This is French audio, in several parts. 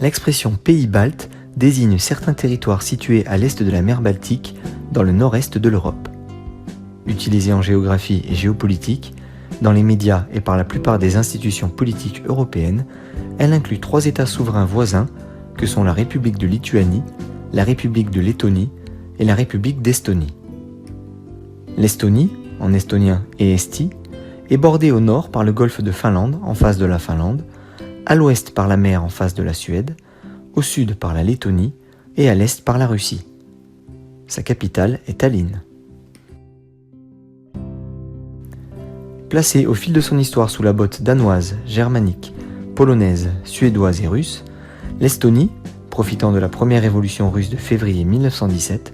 L'expression pays baltes désigne certains territoires situés à l'est de la mer Baltique, dans le nord-est de l'Europe. Utilisée en géographie et géopolitique, dans les médias et par la plupart des institutions politiques européennes, elle inclut 3 États souverains voisins que sont la République de Lituanie, la République de Lettonie et la République d'Estonie. L'Estonie, en estonien et esti, est bordée au nord par le golfe de Finlande en face de la Finlande, à l'ouest par la mer en face de la Suède, au sud par la Lettonie et à l'est par la Russie. Sa capitale est Tallinn. Placée au fil de son histoire sous la botte danoise, germanique, polonaise, suédoise et russe, l'Estonie, profitant de la première révolution russe de février 1917,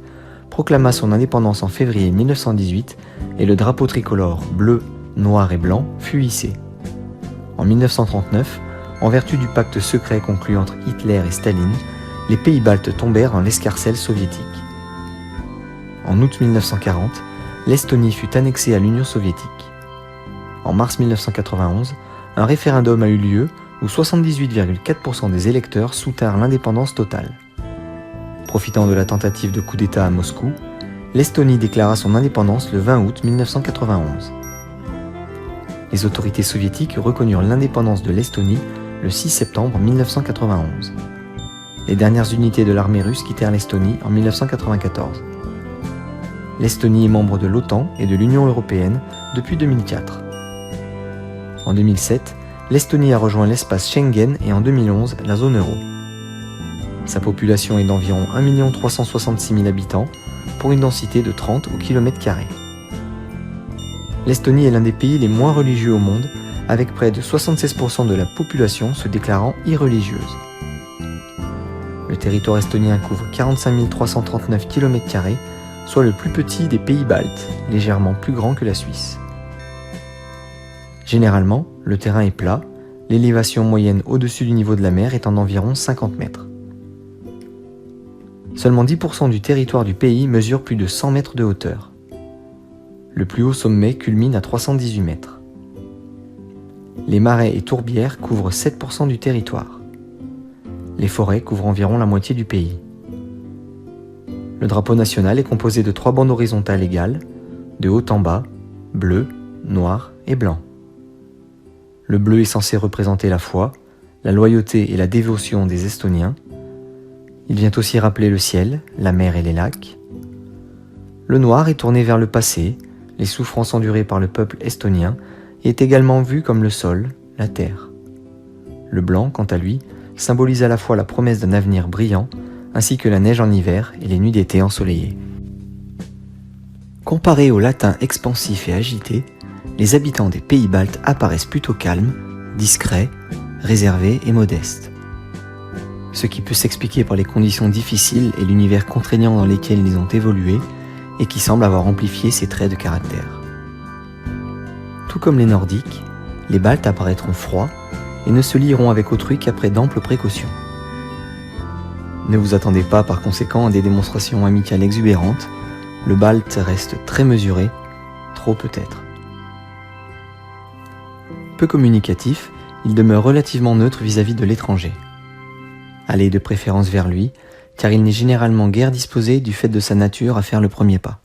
proclama son indépendance en février 1918 et le drapeau tricolore bleu, noir et blanc fut hissé. En 1939, en vertu du pacte secret conclu entre Hitler et Staline, les pays baltes tombèrent dans l'escarcelle soviétique. En août 1940, l'Estonie fut annexée à l'Union soviétique. En mars 1991, un référendum a eu lieu où 78,4% des électeurs soutinrent l'indépendance totale. Profitant de la tentative de coup d'État à Moscou, l'Estonie déclara son indépendance le 20 août 1991. Les autorités soviétiques reconnurent l'indépendance de l'Estonie le 6 septembre 1991. Les dernières unités de l'armée russe quittèrent l'Estonie en 1994. L'Estonie est membre de l'OTAN et de l'Union européenne depuis 2004. En 2007, l'Estonie a rejoint l'espace Schengen et en 2011 la zone euro. Sa population est d'environ 1 366 000 habitants pour une densité de 30 au km². L'Estonie est l'un des pays les moins religieux au monde, avec près de 76% de la population se déclarant irreligieuse. Le territoire estonien couvre 45 339 km², soit le plus petit des pays baltes, légèrement plus grand que la Suisse. Généralement, le terrain est plat, l'élévation moyenne au-dessus du niveau de la mer étant d'environ 50 mètres. Seulement 10% du territoire du pays mesure plus de 100 mètres de hauteur. Le plus haut sommet culmine à 318 mètres. Les marais et tourbières couvrent 7% du territoire. Les forêts couvrent environ la moitié du pays. Le drapeau national est composé de 3 bandes horizontales égales, de haut en bas, bleu, noir et blanc. Le bleu est censé représenter la foi, la loyauté et la dévotion des Estoniens. Il vient aussi rappeler le ciel, la mer et les lacs. Le noir est tourné vers le passé, les souffrances endurées par le peuple estonien, et est également vu comme le sol, la terre. Le blanc, quant à lui, symbolise à la fois la promesse d'un avenir brillant, ainsi que la neige en hiver et les nuits d'été ensoleillées. Comparés au latin expansif et agité, les habitants des pays baltes apparaissent plutôt calmes, discrets, réservés et modestes. Ce qui peut s'expliquer par les conditions difficiles et l'univers contraignant dans lesquels ils ont évolué et qui semble avoir amplifié ces traits de caractère. Tout comme les Nordiques, les Baltes apparaîtront froids et ne se lieront avec autrui qu'après d'amples précautions. Ne vous attendez pas par conséquent à des démonstrations amicales exubérantes, le Balte reste très mesuré, trop peut-être. Peu communicatif, il demeure relativement neutre vis-à-vis de l'étranger. Allez de préférence vers lui, car il n'est généralement guère disposé du fait de sa nature à faire le premier pas.